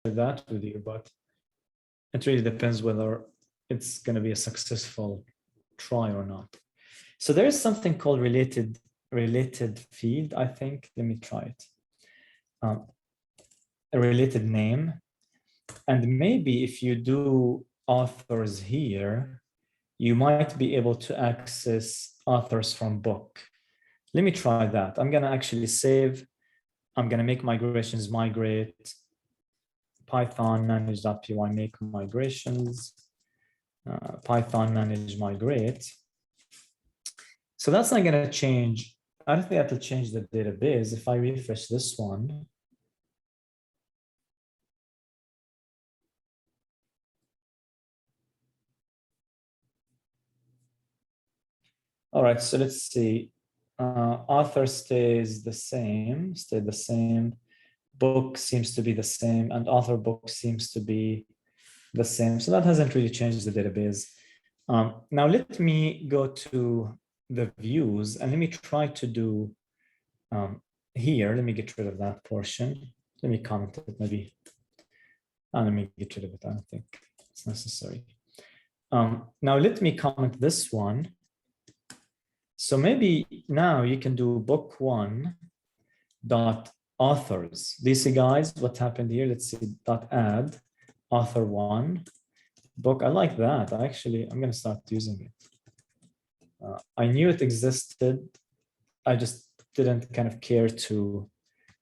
that with you, but it really depends whether it's going to be a successful try or not. So there is something called related field, I think. Let me try it. A related name. And maybe if you do authors here, you might be able to access authors from book. Let me try that. I'm going to actually save. I'm going to make migrations, migrate, Python manage.py, make migrations, Python manage migrate. So that's not going to change. I don't think that will change the database. If I refresh this one, all right, so let's see. Author stays the same, stayed the same. Book seems to be the same, and author book seems to be the same. So that hasn't really changed the database. Now let me go to the views and let me try to do here. Let me get rid of that portion. Let me comment it maybe. Let me get rid of it. I don't think it's necessary. Now let me comment this one. So maybe now you can do book one dot authors. Do you see, guys, what happened here? Let's see, dot add author one book. I like that. I'm going to start using it. I knew it existed. I just didn't kind of care to,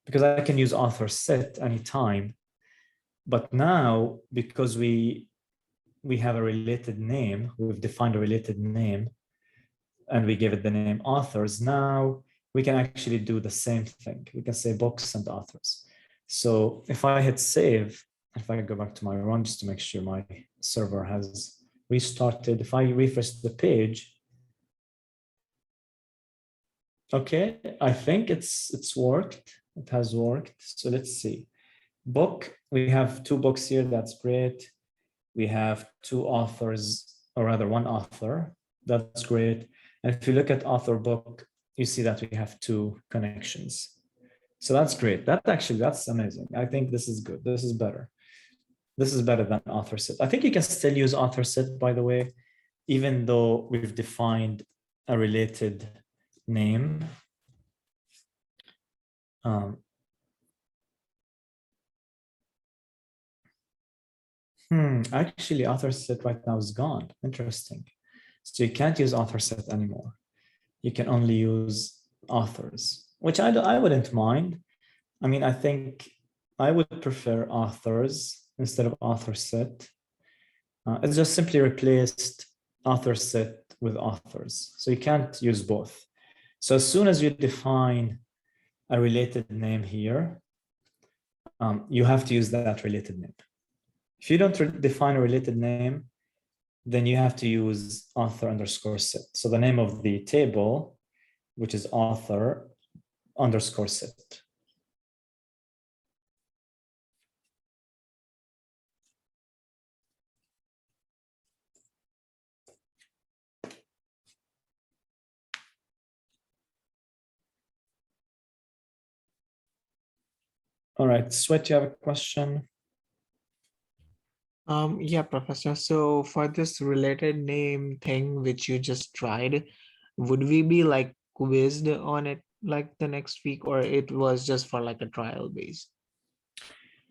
because I can use author set anytime. But now, because we have a related name, we've defined a related name, and we give it the name authors, now we can actually do the same thing. We can say books and authors. So if I hit save, if I go back to my run just to make sure my server has restarted, if I refresh the page, okay, I think it's worked. It has worked. So let's see. Book, we have 2 books here. That's great. We have 2 authors, or rather 1 author. That's great. And if you look at author book, you see that we have 2 connections. So that's great. That's amazing. I think this is good. This is better. This is better than author set. I think you can still use author set, by the way, even though we've defined a related name. Actually, author set right now is gone. Interesting. So you can't use author set anymore. You can only use authors, which I wouldn't mind. I mean, I think I would prefer authors instead of author set. It's just simply replaced author set with authors. So you can't use both. So as soon as you define a related name here, you have to use that related name. If you don't define a related name, then you have to use author underscore set. So the name of the table, which is author underscore set. All right, Sweat, you have a question? Yeah, Professor. So for this related name thing which you just tried, would we be like quizzed on it like the next week, or it was just for like a trial base?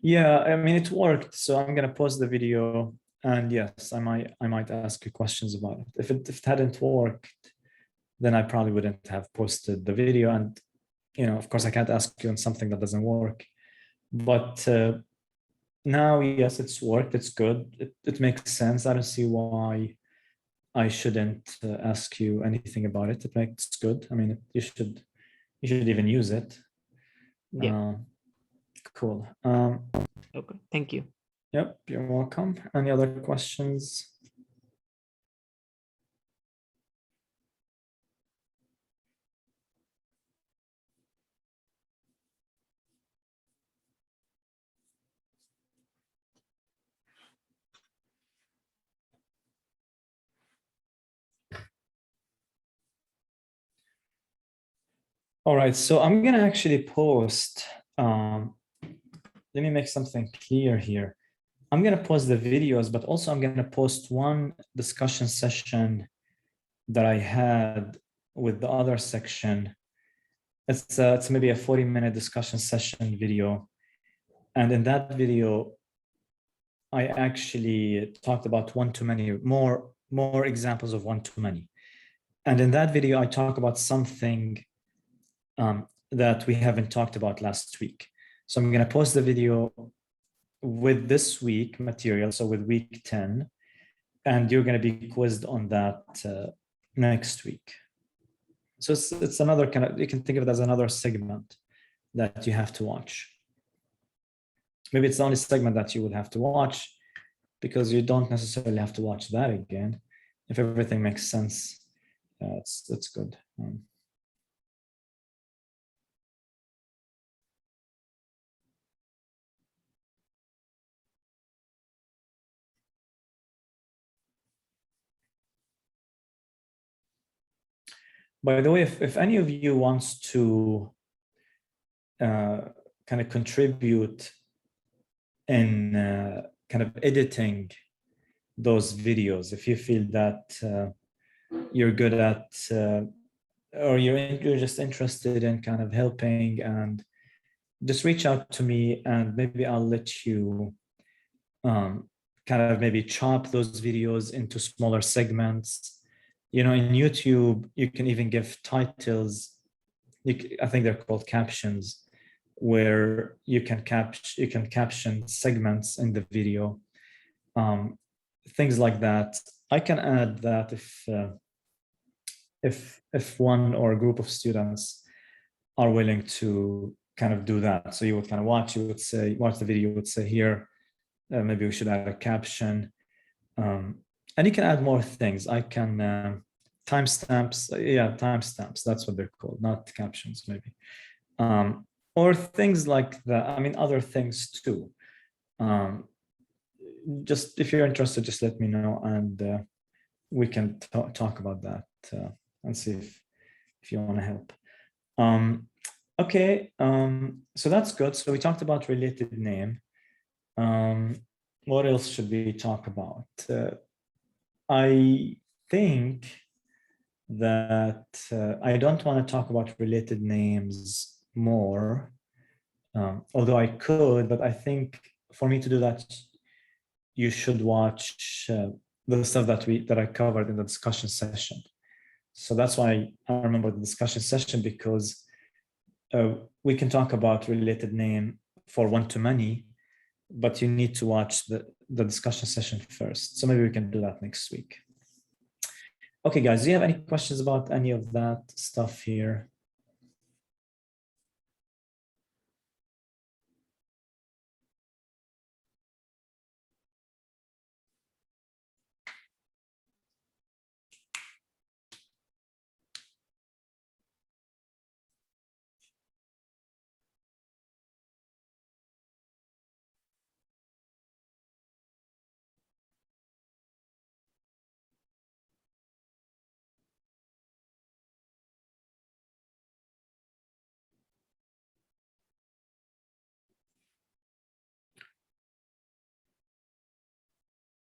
Yeah, I mean, it worked. So I'm gonna pause the video, and yes, I might ask you questions about it. If it hadn't worked, then I probably wouldn't have posted the video. And of course, I can't ask you on something that doesn't work. But now, yes, it's worked. It's good. It makes sense. I don't see why I shouldn't ask you anything about it. It makes good. I mean, you should even use it. Yeah. Cool. Okay. Thank you. Yep, you're welcome. Any other questions? All right, so I'm gonna actually post, let let me make something clear here. I'm going to post the videos, but also I'm going to post one discussion session that I had with the other section. It's maybe a 40-minute discussion session video. And in that video, I actually talked about one-to-many, more examples of one-to-many. And in that video, I talk about something that we haven't talked about last week. So I'm going to post the video with this week material, so with week 10, and you're going to be quizzed on that next week. So it's another kind of, you can think of it as another segment that you have to watch. Maybe it's the only segment that you would have to watch, because you don't necessarily have to watch that again. If everything makes sense, it's good. By the way, if any of you wants to kind of contribute in kind of editing those videos, if you feel that you're good at, or you're just interested in kind of helping, and just reach out to me, and maybe I'll let you kind of maybe chop those videos into smaller segments. You know, in YouTube, you can even give titles. I think they're called captions, where you can caption segments in the video, things like that. I can add that if one or a group of students are willing to kind of do that. So you would kind of watch the video, you would say here, maybe we should add a caption, and you can add more things. I can timestamps, timestamps, that's what they're called, not captions maybe, or things like that. I mean, other things too. Just if you're interested, just let me know, and we can talk about that and see if you want to help. Okay, so that's good. So we talked about related name. What else should we talk about? I think that I don't want to talk about related names more, although I could, but I think for me to do that, you should watch the stuff that I covered in the discussion session. So that's why I remember the discussion session, because we can talk about related name for one-to-many, but you need to watch the discussion session first. So maybe we can do that next week. Okay, guys, do you have any questions about any of that stuff here?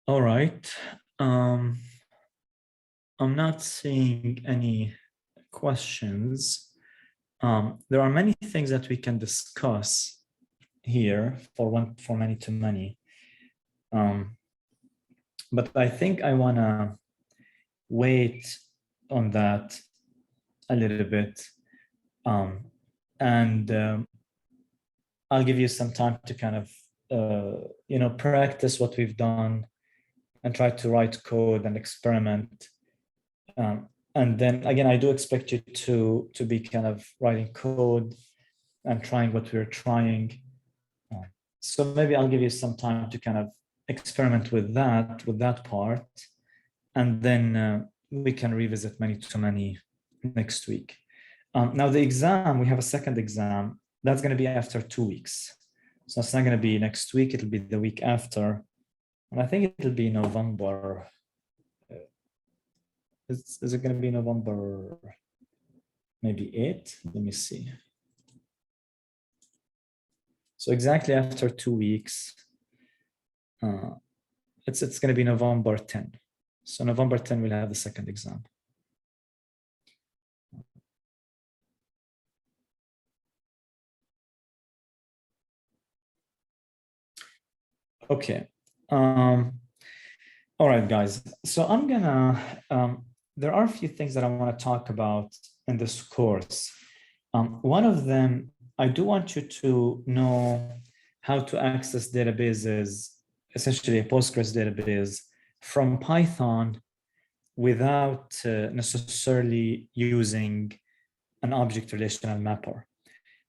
All right. I'm not seeing any questions. There are many things that we can discuss here for many-to-many. But I think I want to wait on that a little bit. And I'll give you some time to kind of, practice what we've done and try to write code and experiment. And then again, I do expect you to be kind of writing code and trying what we're trying. So maybe I'll give you some time to kind of experiment with that part. And then we can revisit many-to-many next week. Now the exam, we have a second exam. That's going to be after 2 weeks. So it's not going to be next week. It'll be the week after. And I think it'll be November. Is it going to be November maybe 8? Let me see. So exactly after 2 weeks, it's going to be November 10. So November 10, we'll have the second exam. Okay. All right, guys. So I'm gonna, there are a few things that I want to talk about in this course. One of them, I do want you to know how to access databases, essentially a Postgres database from Python without necessarily using an object relational mapper.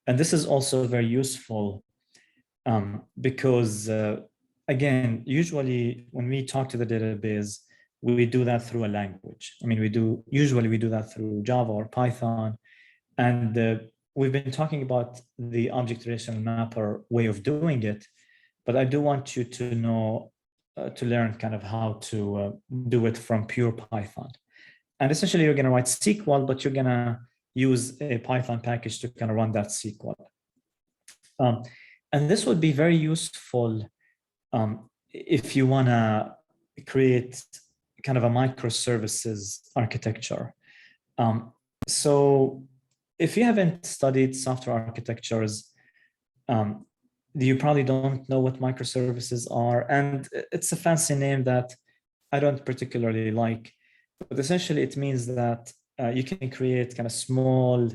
And this is also very useful because again, usually when we talk to the database, we do that through a language. I mean, usually we do that through Java or Python. And we've been talking about the object relational mapper way of doing it, but I do want you to know, to learn kind of how to do it from pure Python. And essentially you're gonna write SQL, but you're gonna use a Python package to kind of run that SQL. And this would be very useful if you wanna create kind of a microservices architecture. So if you haven't studied software architectures, you probably don't know what microservices are. And it's a fancy name that I don't particularly like, but essentially it means that you can create kind of small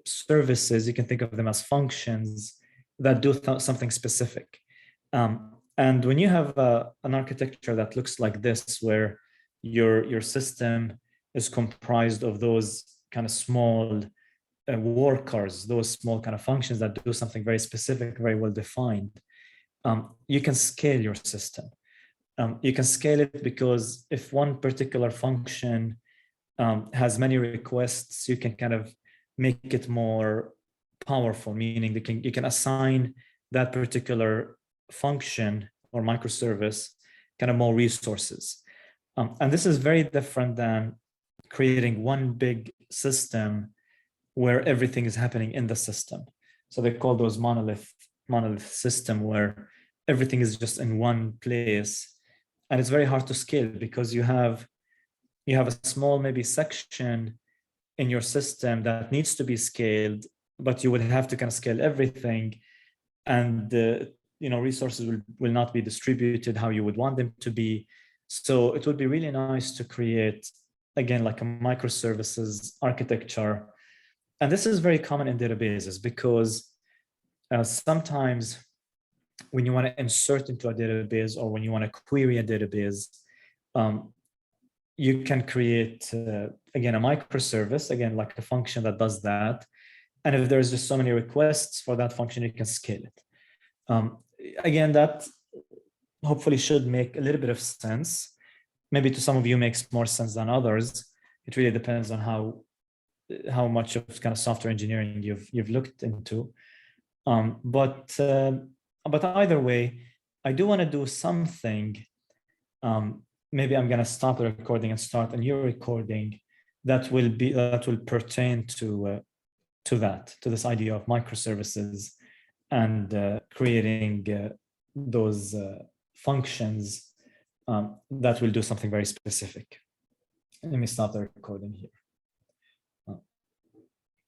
services. You can think of them as functions that do something specific. And when you have an architecture that looks like this, where your system is comprised of those kind of small workers, those small kind of functions that do something very specific, very well defined, you can scale your system. You can scale it because if one particular function has many requests, you can kind of make it more powerful, meaning you can assign that particular function or microservice kind of more resources. And this is very different than creating one big system where everything is happening in the system. So they call those monolith system, where everything is just in one place. And it's very hard to scale because you have a small maybe section in your system that needs to be scaled, but you would have to kind of scale everything, and resources will not be distributed how you would want them to be. So it would be really nice to create, again, like a microservices architecture. And this is very common in databases because sometimes when you want to insert into a database or when you want to query a database, you can create, again, a microservice, again, like a function that does that. And if there's just so many requests for that function, you can scale it. Again, that hopefully should make a little bit of sense. Maybe to some of you makes more sense than others. It really depends on how much of kind of software engineering you've looked into. But either way, I do want to do something. Maybe I'm going to stop the recording and start a new recording that will pertain to this idea of microservices and creating those functions that will do something very specific. Let me stop the recording here.